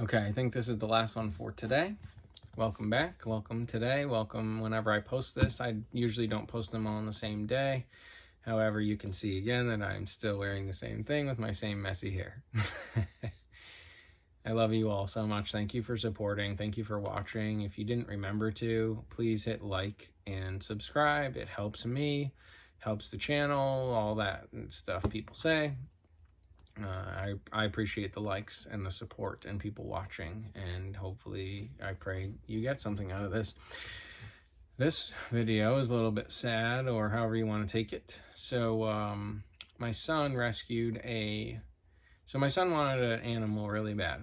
Okay, I think this is the last one for today. Welcome back. Welcome today. Welcome whenever I post this. I usually don't post them all on the same day. However, you can see again that I'm still wearing the same thing with my same messy hair. I love you all so much. Thank you for supporting. Thank you for watching. If you didn't remember to, please hit like and subscribe. It helps me, helps the channel, all that stuff people say. I appreciate the likes and the support and people watching, and hopefully I pray you get something out of this. This video is a little bit sad, or however you want to take it. So my son rescued my son wanted an animal really bad,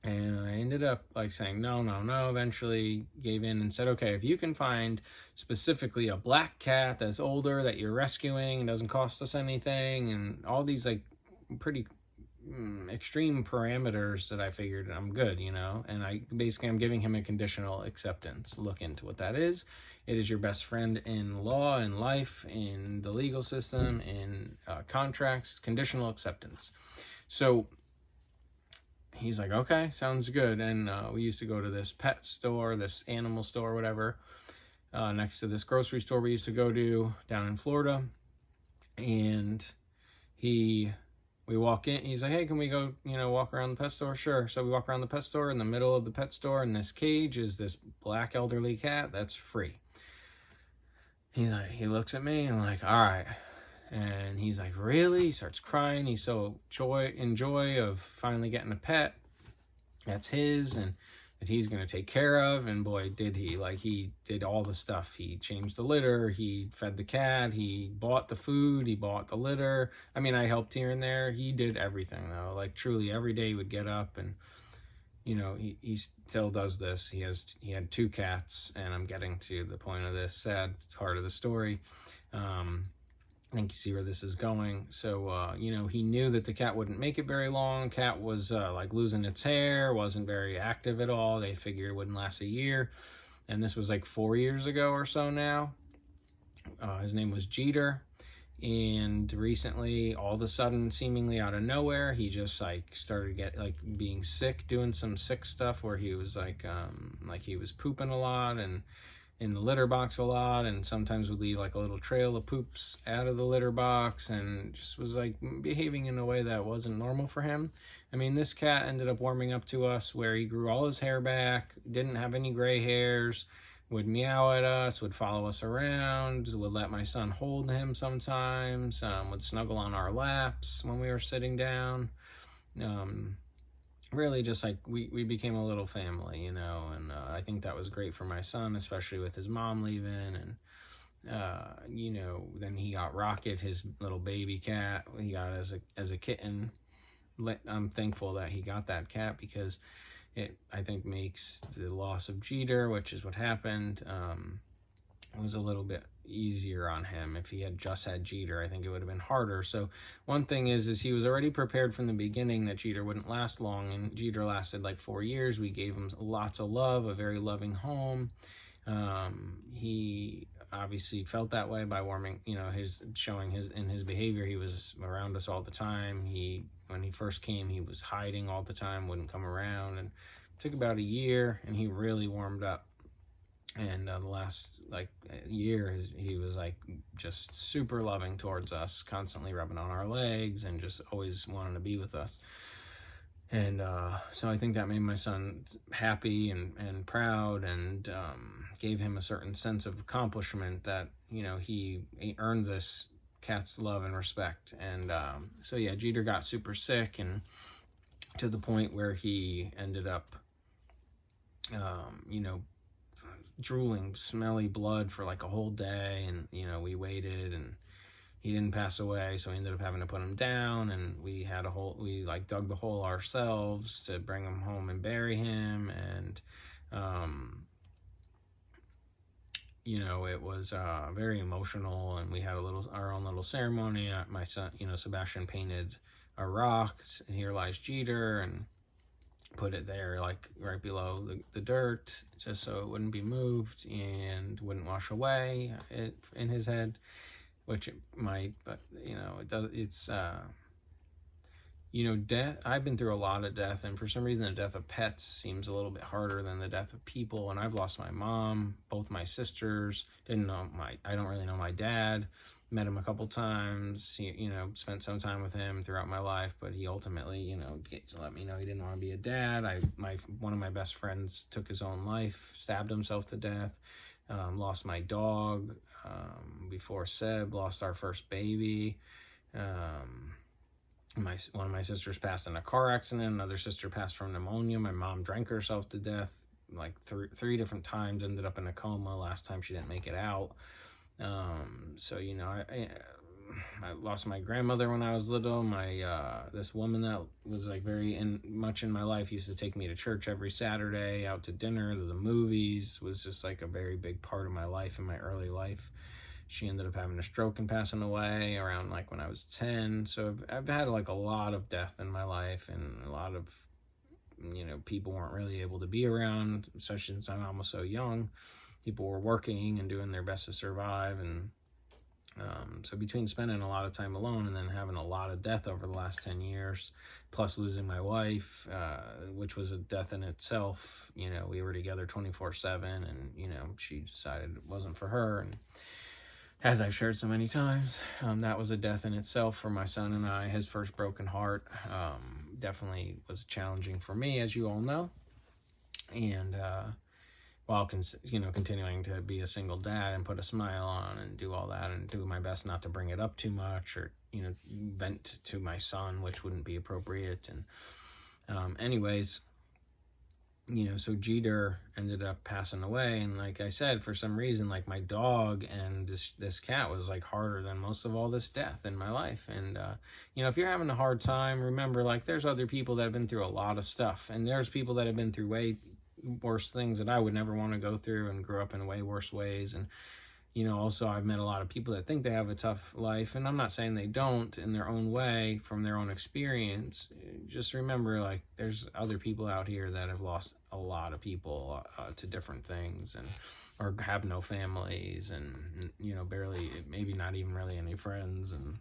and I ended up like saying no, eventually gave in and said, okay, if you can find specifically a black cat that's older that you're rescuing and doesn't cost us anything, and all these like pretty extreme parameters, that I figured I'm good, and I'm giving him a conditional acceptance. Look into what that is. It is your best friend in law, in life, in the legal system, in contracts. Conditional acceptance. So he's like, okay, sounds good. And we used to go to this pet store, this animal store, whatever, next to this grocery store we used to go to down in Florida. And we walk in, he's like, hey, can we go, walk around the pet store? Sure. So we walk around the pet store. In the middle of the pet store, in this cage, is this black elderly cat that's free. He's like, he looks at me and I'm like, all right. And he's like, really? He starts crying. He's so in joy of finally getting a pet that's his and that he's going to take care of. And boy, did he. Like, he did all the stuff. He changed the litter, he fed the cat, he bought the food, he bought the litter. I mean, I helped here and there. He did everything, though. Like, truly, every day he would get up and, he still does this. He had 2 cats, and I'm getting to the point of this sad part of the story. I think you see where this is going. So, he knew that the cat wouldn't make it very long. Cat was like losing its hair, wasn't very active at all. They figured it wouldn't last a year. And this was like 4 years ago or so now. His name was Jeter. And recently, all of a sudden, seemingly out of nowhere, he just like started being sick, doing some sick stuff where he was like he was pooping a lot and in the litter box a lot, and sometimes would leave like a little trail of poops out of the litter box, and just was like behaving in a way that wasn't normal for him. I mean, this cat ended up warming up to us where he grew all his hair back, didn't have any gray hairs, would meow at us, would follow us around, would let my son hold him sometimes, would snuggle on our laps when we were sitting down. Really just like we became a little family, and I think that was great for my son, especially with his mom leaving. And then he got Rocket, his little baby cat. He got as a kitten. I'm thankful that he got that cat, because it, I think, makes the loss of Jeter, which is what happened, was a little bit easier on him. If he had just had Jeter, I think it would have been harder. So one thing is he was already prepared from the beginning that Jeter wouldn't last long, and Jeter lasted like 4 years. We gave him lots of love, a very loving home. He obviously felt that way by warming, showing his behavior. He was around us all the time. When he first came, he was hiding all the time, wouldn't come around, and it took about a year, and he really warmed up. And the last year, he was like just super loving towards us, constantly rubbing on our legs and just always wanting to be with us. And so I think that made my son happy and proud, and gave him a certain sense of accomplishment that, he earned this cat's love and respect. And so yeah, Jeter got super sick, and to the point where he ended up, drooling smelly blood for like a whole day. And we waited, and he didn't pass away, so we ended up having to put him down, and we dug the hole ourselves to bring him home and bury him. And it was very emotional, and we had our own little ceremony. My son, Sebastian, painted a rock, "Here lies Jeter," and put it there like right below the dirt, just so it wouldn't be moved and wouldn't wash away in his head, which it might, but it does. death, I've been through a lot of death, and for some reason the death of pets seems a little bit harder than the death of people. And I've lost my mom, both my sisters, I don't really know my dad, met him a couple times, spent some time with him throughout my life, but he ultimately, let me know he didn't want to be a dad. One of my best friends took his own life, stabbed himself to death. Lost my dog, before Seb, lost our first baby. One of my sisters passed in a car accident. Another sister passed from pneumonia. My mom drank herself to death like three different times, ended up in a coma. Last time she didn't make it out. So, I lost my grandmother when I was little. This woman that was like much in my life used to take me to church every Saturday, out to dinner, to the movies, was just like a very big part of my life in my early life. She ended up having a stroke and passing away around like when I was 10. So I've had like a lot of death in my life, and a lot of, people weren't really able to be around, especially since I'm almost so young. People were working and doing their best to survive. And so between spending a lot of time alone and then having a lot of death over the last 10 years, plus losing my wife, which was a death in itself, we were together 24/7, and, she decided it wasn't for her. And as I've shared so many times, that was a death in itself for my son and I. His first broken heart definitely was challenging for me, as you all know. And while continuing to be a single dad and put a smile on and do all that and do my best not to bring it up too much or vent to my son, which wouldn't be appropriate. And anyways, so Jeter ended up passing away, and like I said, for some reason, like my dog and this cat was like harder than most of all this death in my life. And if you're having a hard time, remember, like, there's other people that have been through a lot of stuff, and there's people that have been through way worse things that I would never want to go through and grew up in way worse ways. And also I've met a lot of people that think they have a tough life, and I'm not saying they don't in their own way from their own experience. Just remember, like, there's other people out here that have lost a lot of people to different things, or have no families, and barely, maybe not even really any friends. And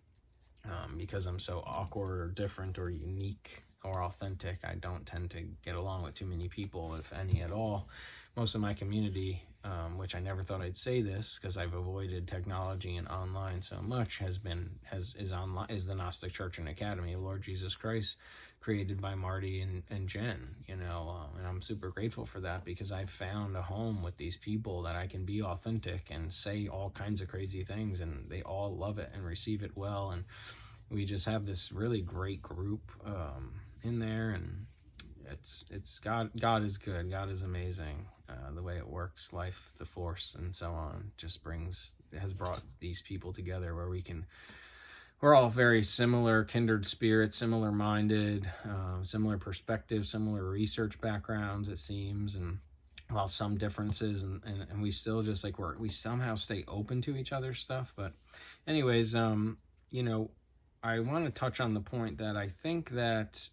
because I'm so awkward or different or unique or authentic, I don't tend to get along with too many people, if any at all. Most of my community, which I never thought I'd say this because I've avoided technology and online so much, is the Gnostic Church and Academy of Lord Jesus Christ, created by Marty and Jen, and I'm super grateful for that, because I've found a home with these people that I can be authentic and say all kinds of crazy things, and they all love it and receive it well. And we just have this really great group in there, and it's God. God is good. God is amazing. The way it works, life, the force, and so on, has brought these people together where we're all very similar, kindred spirits, similar minded, similar perspectives, similar research backgrounds, it seems. And while some differences, and we still just like we somehow stay open to each other's stuff. But anyways, I want to touch on the point that I think that,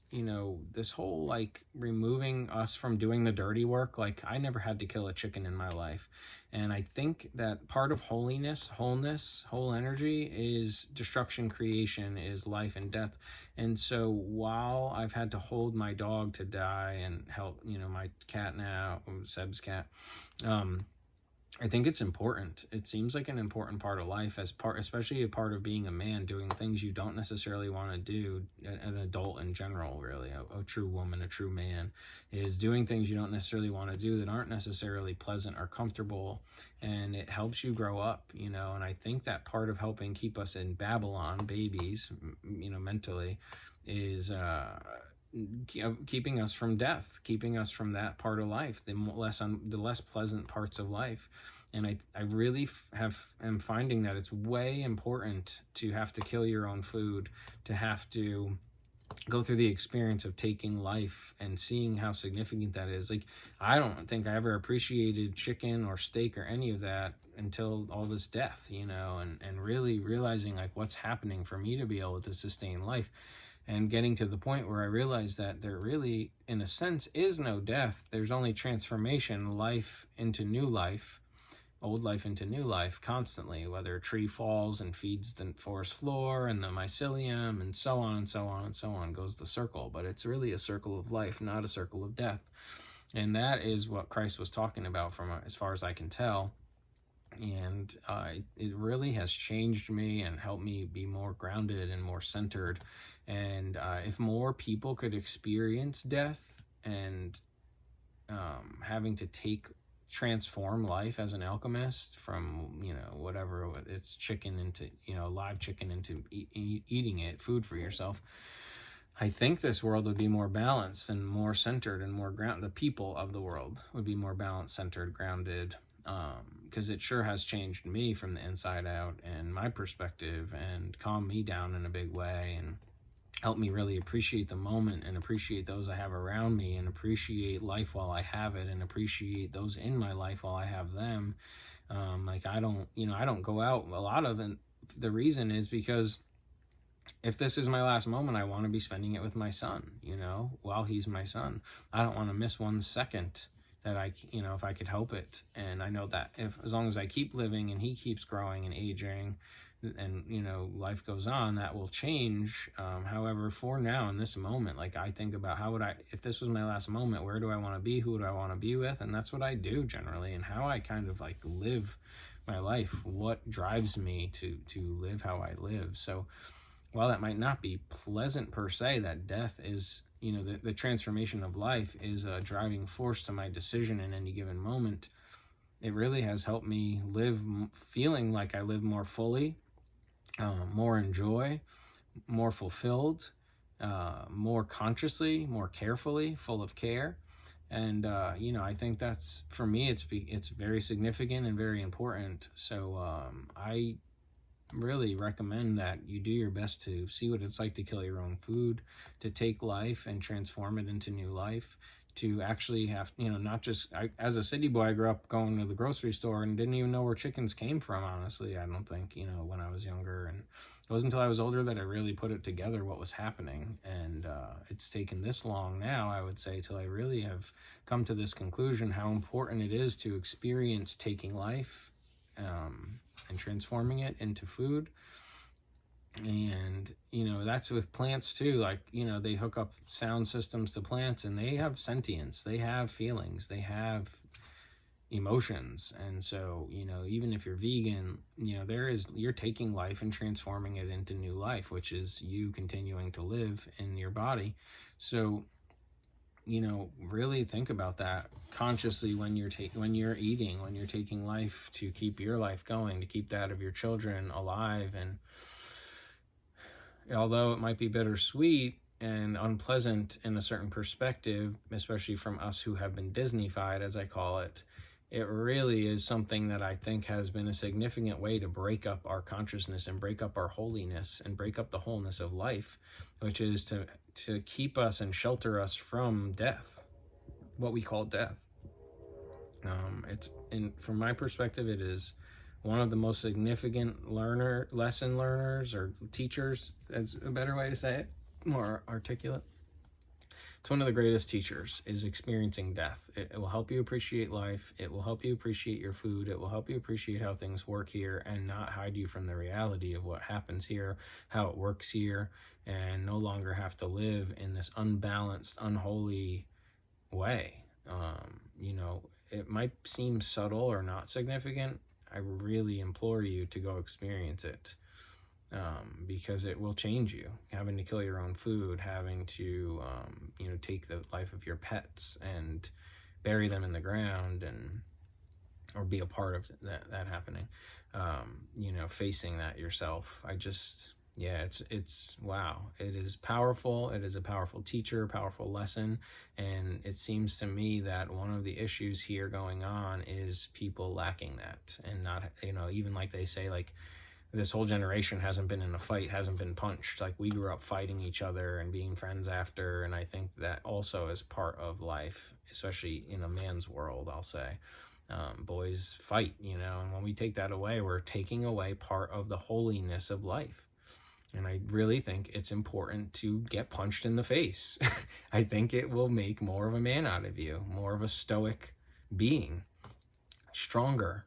this whole like removing us from doing the dirty work, like I never had to kill a chicken in my life. And I think that part of holiness, wholeness, whole energy is destruction, creation, is life and death. And so while I've had to hold my dog to die and help, my cat now, Seb's cat, I think it's important. It seems like an important part of life, especially a part of being a man, doing things you don't necessarily want to do. An adult in general, really, a true woman, a true man, is doing things you don't necessarily want to do that aren't necessarily pleasant or comfortable, and it helps you grow up, And I think that part of helping keep us in Babylon, babies, mentally, is keeping us from death, keeping us from that part of life, the less pleasant parts of life. And I really am finding that it's way important to have to kill your own food, to have to go through the experience of taking life and seeing how significant that is. Like, I don't think I ever appreciated chicken or steak or any of that until all this death, and really realizing like what's happening for me to be able to sustain life. And getting to the point where I realized that there really, in a sense, is no death. There's only transformation, life into new life. old life into new life constantly, whether a tree falls and feeds the forest floor and the mycelium, and so on and so on and so on goes the circle. But it's really a circle of life, not a circle of death. And that is what Christ was talking about, from as far as I can tell. And it really has changed me and helped me be more grounded and more centered. And if more people could experience death and having to transform life as an alchemist from, whatever it's chicken into, live chicken into eating it, food for yourself, I think this world would be more balanced and more centered and more grounded. The people of the world would be more balanced, centered, grounded, because it sure has changed me from the inside out and my perspective, and calmed me down in a big way, and helped me really appreciate the moment and appreciate those I have around me, and appreciate life while I have it, and appreciate those in my life while I have them. I don't go out a lot of it. The reason is because if this is my last moment, I want to be spending it with my son, while he's my son. I don't want to miss 1 second that if I could help it. And I know that as long as I keep living and he keeps growing and aging, and life goes on, that will change. However, for now, in this moment, I think about if this was my last moment, where do I want to be, who do I want to be with? And that's what I do generally, and how I kind of live my life, what drives me to live how I live. So while that might not be pleasant per se, that death is, the transformation of life is a driving force to my decision in any given moment. It really has helped me live feeling like I live more fully, more in joy, more fulfilled, more consciously, more carefully, full of care. And, I think that's, for me, it's very significant and very important. So I really recommend that you do your best to see what it's like to kill your own food, to take life and transform it into new life, to actually have, not just, as a city boy, I grew up going to the grocery store and didn't even know where chickens came from, honestly. I don't think, when I was younger. And it wasn't until I was older that I really put it together, what was happening. And it's taken this long now, I would say, till I really have come to this conclusion, how important it is to experience taking life and transforming it into food. And that's with plants too. They hook up sound systems to plants, and they have sentience, they have feelings, they have emotions. And so even if you're vegan, you're taking life and transforming it into new life, which is you continuing to live in your body. So really think about that consciously when you're eating, when you're taking life to keep your life going, to keep that of your children alive. And although it might be bittersweet and unpleasant in a certain perspective, especially from us who have been Disney-fied, as I call it, it really is something that I think has been a significant way to break up our consciousness and break up our holiness and break up the wholeness of life, which is to keep us and shelter us from death, what we call death. From my perspective, it is one of the most significant lesson learners, or teachers, that's a better way to say it, more articulate. It's one of the greatest teachers, is experiencing death. It will help you appreciate life. It will help you appreciate your food. It will help you appreciate how things work here, and not hide you from the reality of what happens here, how it works here, and no longer have to live in this unbalanced, unholy way. It might seem subtle or not significant. I really implore you to go experience it. Because it will change you. Having to kill your own food, having to, take the life of your pets and bury them in the ground, or be a part of that happening. Facing that yourself. It's wow. It is powerful. It is a powerful teacher, powerful lesson. And it seems to me that one of the issues here going on is people lacking that, and not, even like they say, this whole generation hasn't been in a fight, hasn't been punched. We grew up fighting each other and being friends after. And I think that also is part of life, especially in a man's world, I'll say. Boys fight, and when we take that away, we're taking away part of the holiness of life. And I really think it's important to get punched in the face. I think it will make more of a man out of you, more of a stoic being, stronger,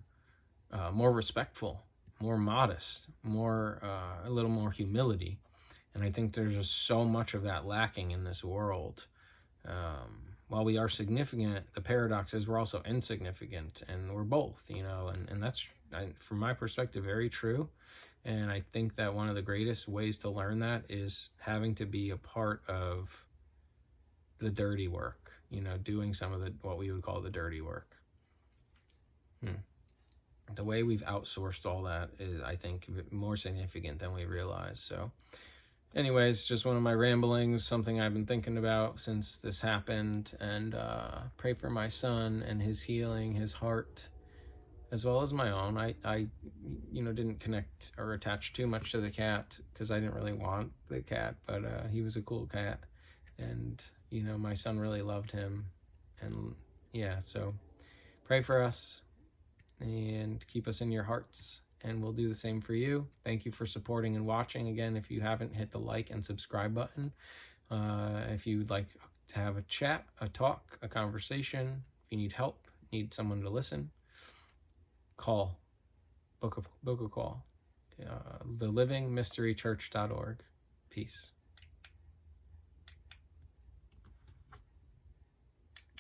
more respectful, more modest, more a little more humility. And I think there's just so much of that lacking in this world. While we are significant, the paradox is we're also insignificant, and we're both, and that's, from my perspective, very true. And I think that one of the greatest ways to learn that is having to be a part of the dirty work, doing some of what we would call the dirty work. The way we've outsourced all that is, I think, more significant than we realize. So anyways, just one of my ramblings, something I've been thinking about since this happened, and pray for my son and his healing, his heart, as well as my own. I didn't connect or attach too much to the cat because I didn't really want the cat, but he was a cool cat, and my son really loved him, and yeah, so pray for us and keep us in your hearts, and we'll do the same for you. Thank you for supporting and watching. Again, if you haven't, hit the like and subscribe button. If you'd like to have a chat, a talk, a conversation, if you need help, need someone to listen, call, book a call, thelivingmysterychurch.org. Peace.